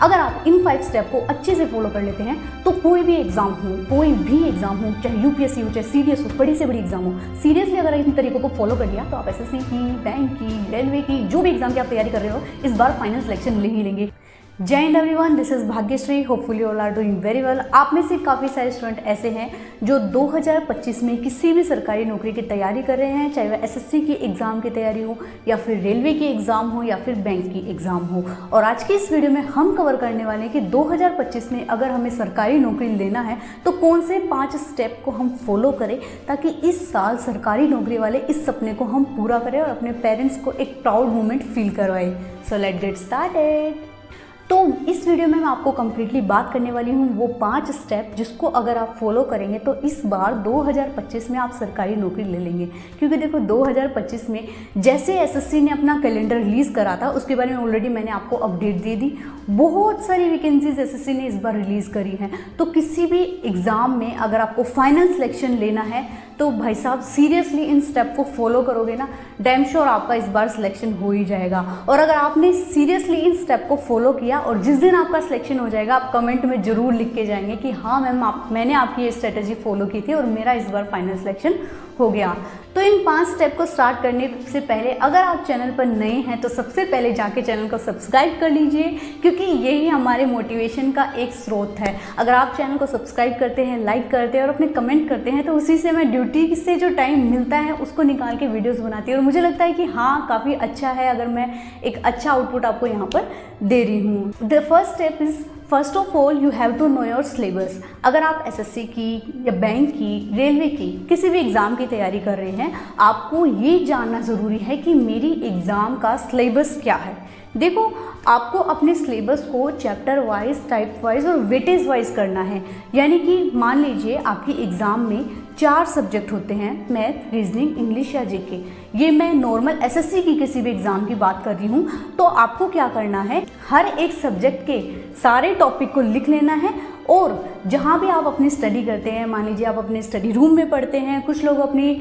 अगर आप इन 5 स्टेप को अच्छे से फॉलो कर लेते हैं तो कोई भी एग्जाम हो, चाहे यूपीएससी हो, चाहे सीडीएस हो, बड़ी से बड़ी एग्जाम हो, सीरियसली अगर इन तरीकों को फॉलो कर लिया तो आप एसएससी की, बैंक की, रेलवे की, जो भी एग्जाम की आप तैयारी कर रहे हो, इस बार फाइनल सिलेक्शन ले ही लेंगे। Jai Hind everyone, this is Bhagyashree. Hopefully all are doing very well. आप में से काफ़ी सारे स्टूडेंट ऐसे हैं जो 2025 में किसी भी सरकारी नौकरी की तैयारी कर रहे हैं, चाहे वह एसएससी की एग्ज़ाम की तैयारी हो या फिर रेलवे की एग्ज़ाम हो या फिर बैंक की एग्ज़ाम हो। और आज की इस वीडियो में हम कवर करने वाले हैं कि 2025 में अगर हमें सरकारी नौकरी लेना है तो कौन से 5 स्टेप को हम फॉलो करें ताकि इस साल सरकारी नौकरी वाले इस सपने को हम पूरा करें और अपने पेरेंट्स को एक प्राउड मोमेंट फील करवाएं। So let's get started. तो इस वीडियो में मैं आपको कम्प्लीटली बात करने वाली हूँ वो 5 स्टेप जिसको अगर आप फॉलो करेंगे तो इस बार 2025 में आप सरकारी नौकरी ले लेंगे। क्योंकि देखो 2025 में जैसे एसएससी ने अपना कैलेंडर रिलीज़ करा था उसके बारे में ऑलरेडी मैंने आपको अपडेट दे दी। बहुत सारी वैकेंसीज एसएससी ने इस बार रिलीज़ करी हैं। तो किसी भी एग्ज़ाम में अगर आपको फाइनल सिलेक्शन लेना है तो भाई साहब सीरियसली इन स्टेप को फॉलो करोगे ना, डैम श्योर आपका इस बार सिलेक्शन हो ही जाएगा। और अगर आपने सीरियसली इन स्टेप को फॉलो किया और जिस दिन आपका सिलेक्शन हो जाएगा आप कमेंट में ज़रूर लिख के जाएंगे कि हाँ मैम मैंने आपकी ये स्ट्रेटजी फॉलो की थी और मेरा इस बार फाइनल सिलेक्शन हो गया। तो इन 5 स्टेप को स्टार्ट करने से पहले अगर आप चैनल पर नए हैं तो सबसे पहले जाके चैनल को सब्सक्राइब कर लीजिए, क्योंकि यही हमारे मोटिवेशन का एक स्रोत है। अगर आप चैनल को सब्सक्राइब करते हैं, लाइक करते हैं और अपने कमेंट करते हैं तो उसी से मैं ड्यूटी से जो टाइम मिलता है उसको निकाल के वीडियोस बनाती हूँ और मुझे लगता है कि हाँ काफ़ी अच्छा है अगर मैं एक अच्छा आउटपुट आपको यहाँ पर दे रही हूँ। The first step is first of all you have to know your syllabus. अगर आप एसएससी की या बैंक की, रेलवे की, किसी भी एग्ज़ाम की तैयारी कर रहे हैं आपको ये जानना ज़रूरी है कि मेरी एग्ज़ाम का सिलेबस क्या है। देखो आपको अपने सिलेबस को चैप्टर वाइज, टाइप वाइज और वेटेज वाइज करना है। यानी कि मान लीजिए आपकी एग्ज़ाम में 4 सब्जेक्ट होते हैं, मैथ, रीजनिंग, इंग्लिश या जीके। ये मैं नॉर्मल एसएससी की किसी भी एग्ज़ाम की बात कर रही हूँ। तो आपको क्या करना है, हर एक सब्जेक्ट के सारे टॉपिक को लिख लेना है और जहाँ भी आप अपनी स्टडी करते हैं, मान लीजिए आप अपने स्टडी रूम में पढ़ते हैं, कुछ लोग अपनी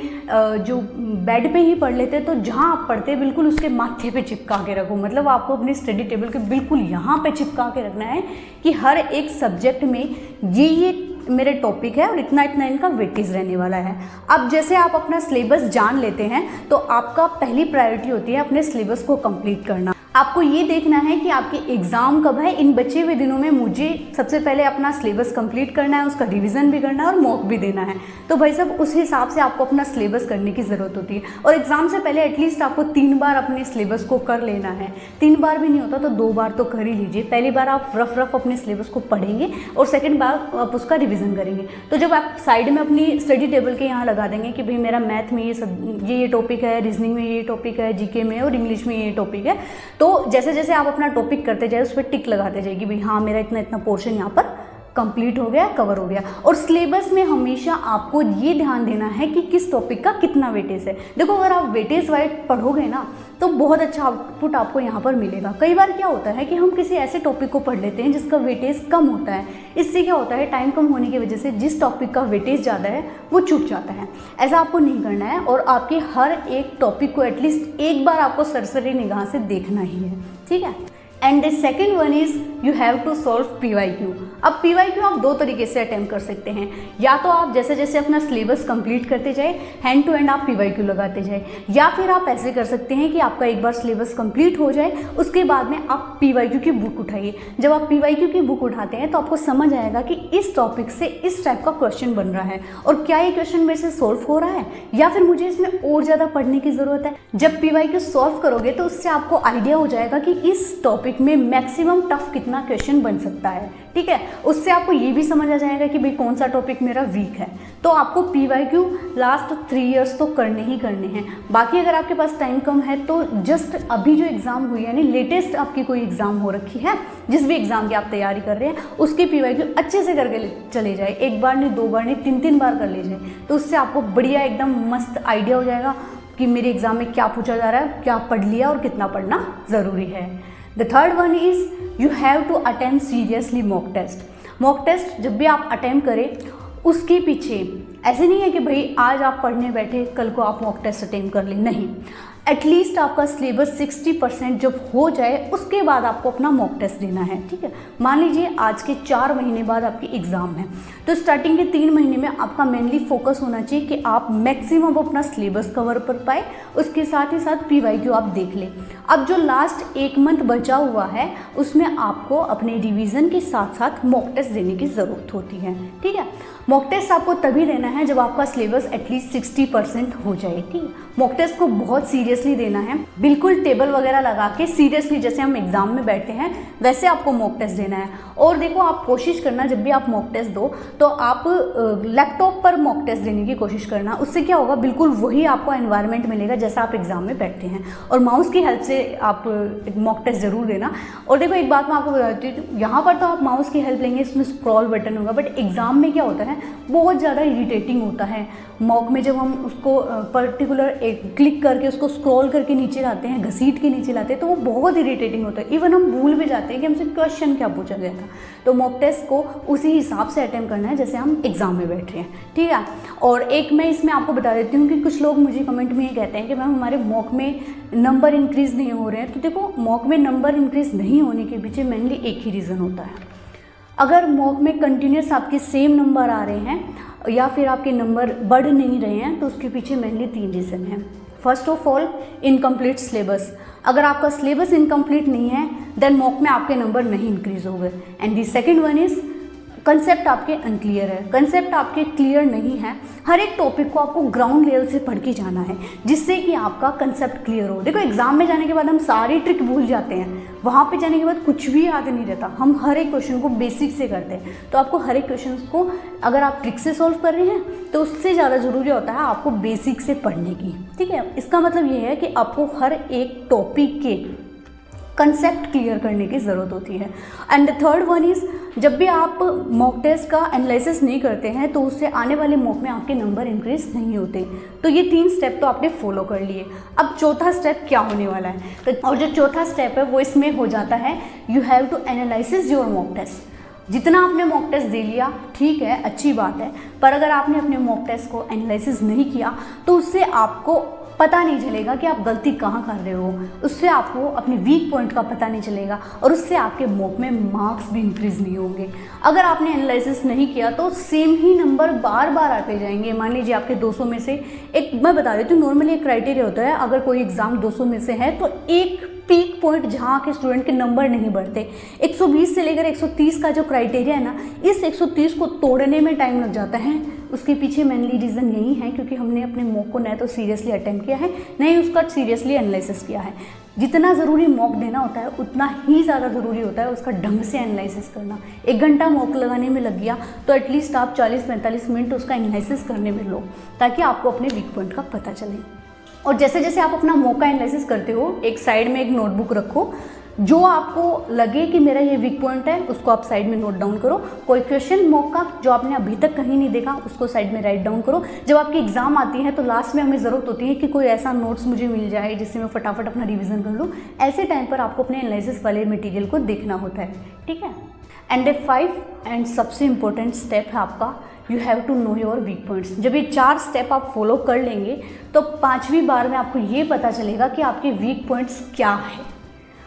जो बेड पे ही पढ़ लेते हैं, तो जहाँ आप पढ़ते हैं बिल्कुल उसके माथे पे चिपका के रखो। मतलब आपको अपनी स्टडी टेबल के बिल्कुल यहाँ पे चिपका के रखना है कि हर एक सब्जेक्ट में ये मेरे टॉपिक है और इतना इतना इनका वेटेज रहने वाला है। अब जैसे आप अपना सिलेबस जान लेते हैं तो आपका पहली प्रायोरिटी होती है अपने सिलेबस को कंप्लीट करना। आपको ये देखना है कि आपके एग्ज़ाम कब है। इन बचे हुए दिनों में मुझे सबसे पहले अपना सिलेबस कंप्लीट करना है, उसका रिवीजन भी करना है और मॉक भी देना है। तो भाई साहब उस हिसाब से आपको अपना सिलेबस करने की ज़रूरत होती है। और एग्ज़ाम से पहले एटलीस्ट आपको 3 बार अपने सिलेबस को कर लेना है। 3 बार भी नहीं होता तो 2 बार तो कर ही लीजिए। पहली बार आप रफ अपने सिलेबस को पढ़ेंगे और सेकेंड बार आप उसका रिविज़न करेंगे। तो जब आप साइड में अपनी स्टडी टेबल के यहाँ लगा देंगे कि भाई मेरा मैथ में ये टॉपिक है, रीजनिंग में ये टॉपिक है, जीके में और इंग्लिश में ये टॉपिक है, तो जैसे जैसे आप अपना टॉपिक करते जाए उस पर टिक लगाते जाइए कि भाई हाँ मेरा इतना इतना पोर्शन यहाँ पर कंप्लीट हो गया, कवर हो गया। और सिलेबस में हमेशा आपको ये ध्यान देना है कि किस टॉपिक का कितना वेटेज है। देखो अगर आप वेटेज वाइज पढ़ोगे ना तो बहुत अच्छा आउटपुट आपको यहाँ पर मिलेगा। कई बार क्या होता है कि हम किसी ऐसे टॉपिक को पढ़ लेते हैं जिसका वेटेज कम होता है। इससे क्या होता है, टाइम कम होने की वजह से जिस टॉपिक का वेटेज ज़्यादा है वो छूट जाता है। ऐसा आपको नहीं करना है और आपके हर एक टॉपिक को एटलीस्ट एक बार आपको सरसरी निगाह से देखना ही है, ठीक है। And the second one is you have to solve PYQ। अब PYQ आप 2 तरीके से अटेम्प्ट कर सकते हैं। या तो आप जैसे जैसे अपना सिलेबस कंप्लीट करते जाए हैंड टू हैंड आप PYQ लगाते जाए, या फिर आप ऐसे कर सकते हैं कि आपका एक बार सिलेबस कंप्लीट हो जाए उसके बाद में आप PYQ की बुक उठाइए। जब आप PYQ की बुक उठाते हैं तो आपको समझ आएगा कि इस टॉपिक से इस टाइप का क्वेश्चन बन रहा है और क्या ये क्वेश्चन मेरे से सॉल्व हो रहा है या फिर मुझे इसमें और ज़्यादा पढ़ने की ज़रूरत है। जब PYQ सॉल्व करोगे तो उससे आपको आइडिया हो जाएगा कि इस टॉपिक में मैक्सिमम टफ कितना क्वेश्चन बन सकता है, ठीक है। उससे आपको ये भी समझ आ जाएगा कि भाई कौन सा टॉपिक मेरा वीक है। तो आपको PYQ लास्ट 3 इयर्स तो करने ही करने हैं। बाकी अगर आपके पास टाइम कम है तो जस्ट अभी जो एग्ज़ाम हुई यानी लेटेस्ट आपकी कोई एग्ज़ाम हो रखी है, जिस भी एग्ज़ाम की आप तैयारी कर रहे हैं उसकी PYQ अच्छे से करके चले जाए। 1 बार नहीं, 2 बार नहीं, 3 बार कर लीजिए। तो उससे आपको बढ़िया एकदम मस्त आइडिया हो जाएगा कि मेरे एग्ज़ाम में क्या पूछा जा रहा है, क्या पढ़ लिया और कितना पढ़ना ज़रूरी है। The third one is you have to attempt seriously mock test. Mock test जब भी आप अटेम्प्ट करें उसके पीछे ऐसे नहीं है कि भाई आज आप पढ़ने बैठे कल को आप मॉक टेस्ट अटेम्प्ट कर लें, नहीं। एटलीस्ट आपका सिलेबस 60% जब हो जाए उसके बाद आपको अपना मॉक टेस्ट देना है, ठीक है। मान लीजिए आज के 4 महीने बाद आपकी एग्ज़ाम है, तो स्टार्टिंग के 3 महीने में आपका मेनली फोकस होना चाहिए कि आप मैक्सिमम अपना सिलेबस कवर कर पाए, उसके साथ ही साथ PYQ आप देख लें। अब जो लास्ट 1 मंथ बचा हुआ है उसमें आपको अपने रिवीजन के साथ साथ मॉक टेस्ट देने की ज़रूरत होती है, ठीक है। मॉक टेस्ट आपको तभी देना है जब आपका सिलेबस एटलीस्ट 60% हो जाए, ठीक है। मॉक टेस्ट को बहुत सीरियसली देना है, बिल्कुल टेबल वगैरह लगा के सीरियसली जैसे हम एग्जाम में बैठे हैं वैसे आपको मॉक टेस्ट देना है। और देखो, आप कोशिश करना जब भी आप मॉक टेस्ट दो तो आप लैपटॉप पर मॉक टेस्ट देने की कोशिश करना। उससे क्या होगा, बिल्कुल वही आपको एनवायरनमेंट मिलेगा जैसा आप एग्जाम में बैठते हैं। और माउस की हेल्प से आप मॉक टेस्ट जरूर देना। और देखो, एक बात मैं आपको बताती हूँ, यहाँ पर तो आप माउस की हेल्प लेंगे, इसमें स्क्रॉल बटन होगा, बट एग्जाम में क्या होता है, बहुत ज़्यादा इरिटेटिंग होता है। मॉक में जब हम उसको पर्टिकुलर एक क्लिक करके उसको स्क्रॉल करके नीचे लाते हैं, घसीट के नीचे लाते हैं, तो वो बहुत इरिटेटिंग होता है। इवन हम भूल भी जाते हैं कि हमसे क्वेश्चन क्या पूछा गया था। तो मॉक टेस्ट को उसी हिसाब से अटेम्प्ट करना है जैसे हम एग्जाम में बैठ रहे हैं, ठीक है। और एक मैं इसमें आपको बता देती हूँ कि कुछ लोग मुझे कमेंट में ये कहते हैं कि मैम हमारे मॉक में नंबर इंक्रीज़ नहीं हो रहे हैं। तो देखो, मॉक में नंबर इंक्रीज़ नहीं होने के पीछे मेनली एक ही रीज़न होता है। अगर मॉक में कंटिन्यूस आपके सेम नंबर आ रहे हैं या फिर आपके नंबर बढ़ नहीं रहे हैं, तो उसके पीछे मेनली 3 रीज़न हैं। First of all, incomplete syllabus. अगर आपका सिलेबस इनकम्प्लीट नहीं है देन मॉक में आपके नंबर नहीं इंक्रीज होंगे। And the second one is concept आपके अनक्लियर है, कंसेप्ट आपके क्लियर नहीं है। हर एक टॉपिक को आपको ग्राउंड लेवल से पढ़ के जाना है जिससे कि आपका कंसेप्ट क्लियर हो। देखो, एग्जाम में जाने के बाद हम सारी ट्रिक भूल जाते हैं, वहाँ पे जाने के बाद कुछ भी याद नहीं रहता। हम हर एक क्वेश्चन को बेसिक से करते हैं, तो आपको हर एक क्वेश्चन को अगर आप ट्रिक से सॉल्व कर रहे हैं तो उससे ज़्यादा ज़रूरी होता है आपको बेसिक से पढ़ने की, ठीक है। इसका मतलब ये है कि आपको हर एक टॉपिक के कंसेप्ट क्लियर करने की ज़रूरत होती है। And the third one is, जब भी आप मॉक टेस्ट का एनालिसिस नहीं करते हैं तो उससे आने वाले मॉक में आपके नंबर इंक्रीज नहीं होते। तो ये 3 स्टेप तो आपने फॉलो कर लिए। अब चौथा स्टेप क्या होने वाला है, तो और जो चौथा स्टेप है वो इसमें हो जाता है, you have to analysis your mock test. जितना आपने मॉक टेस्ट दे लिया ठीक है, अच्छी बात है, पर अगर आपने अपने मॉक टेस्ट को एनालिसिस नहीं किया तो उससे आपको पता नहीं चलेगा कि आप गलती कहाँ कर रहे हो, उससे आपको अपने वीक पॉइंट का पता नहीं चलेगा और उससे आपके मॉक में मार्क्स भी इंक्रीज नहीं होंगे। अगर आपने एनालिसिस नहीं किया तो सेम ही नंबर बार बार आते जाएंगे। मान लीजिए आपके 200 में से एक, मैं बता देती हूँ, नॉर्मली एक क्राइटेरिया होता है, अगर कोई एग्जाम 200 में से है तो एक पीक पॉइंट जहाँ के स्टूडेंट के नंबर नहीं बढ़ते, 120 से लेकर 130 का जो क्राइटेरिया है ना, इस 130 को तोड़ने में टाइम लग जाता है। उसके पीछे मेनली रीज़न यही है क्योंकि हमने अपने मॉक को न तो सीरियसली अटेम्प्ट किया है, न ही उसका सीरियसली एनालिसिस किया है। जितना ज़रूरी मॉक देना होता है उतना ही ज़्यादा ज़रूरी होता है उसका ढंग से एनालिसिस करना। 1 घंटा मॉक लगाने में लग गया तो एटलीस्ट आप 40-45 मिनट उसका एनालिसिस करने में लो, ताकि आपको अपने वीक पॉइंट का पता चले। और जैसे जैसे आप अपना मॉक का एनालिसिस करते हो, एक साइड में एक नोटबुक रखो, जो आपको लगे कि मेरा ये वीक पॉइंट है उसको आप साइड में नोट डाउन करो। कोई क्वेश्चन मॉक का जो आपने अभी तक कहीं नहीं देखा उसको साइड में राइट डाउन करो। जब आपकी एग्जाम आती है तो लास्ट में हमें ज़रूरत होती है कि कोई ऐसा नोट्स मुझे मिल जाए जिससे मैं फटाफट अपना रिवीजन कर लूँ। ऐसे टाइम पर आपको अपने एनालिसिस वाले मटीरियल को देखना होता है, ठीक है। एंड 5 एंड सबसे इम्पोर्टेंट स्टेप है आपका, you have to know your weak points. जब ये 4 स्टेप आप फॉलो कर लेंगे तो 5वीं बार में आपको ये पता चलेगा कि आपके वीक पॉइंट्स क्या है,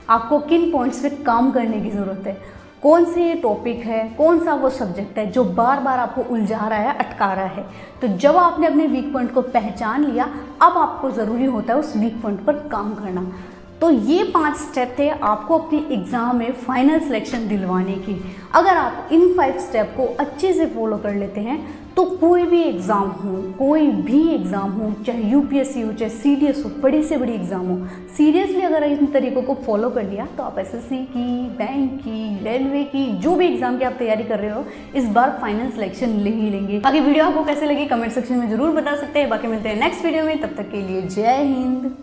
आपको किन पॉइंट्स पे काम करने की ज़रूरत है, कौन से ये टॉपिक है, कौन सा वो सब्जेक्ट है जो बार बार आपको उलझा रहा है, अटका रहा है। तो जब आपने अपने वीक पॉइंट को पहचान लिया, अब आपको ज़रूरी होता है उस वीक पॉइंट पर काम करना। तो ये 5 स्टेप थे आपको अपनी एग्ज़ाम में फाइनल सिलेक्शन दिलवाने की। अगर आप इन 5 स्टेप को अच्छे से फॉलो कर लेते हैं तो कोई भी एग्ज़ाम हो, चाहे यूपीएससी हो, चाहे सीडीएस हो, बड़ी से बड़ी एग्ज़ाम हो, सीरियसली अगर इन तरीकों को फॉलो कर लिया तो आप एसएससी की, बैंक की, रेलवे की, जो भी एग्ज़ाम की आप तैयारी कर रहे हो, इस बार फाइनल सिलेक्शन ले ही लेंगे। बाकी वीडियो आपको कैसे लगी कमेंट सेक्शन में ज़रूर बता सकते हैं। बाकी मिलते हैं नेक्स्ट वीडियो में, तब तक के लिए जय हिंद।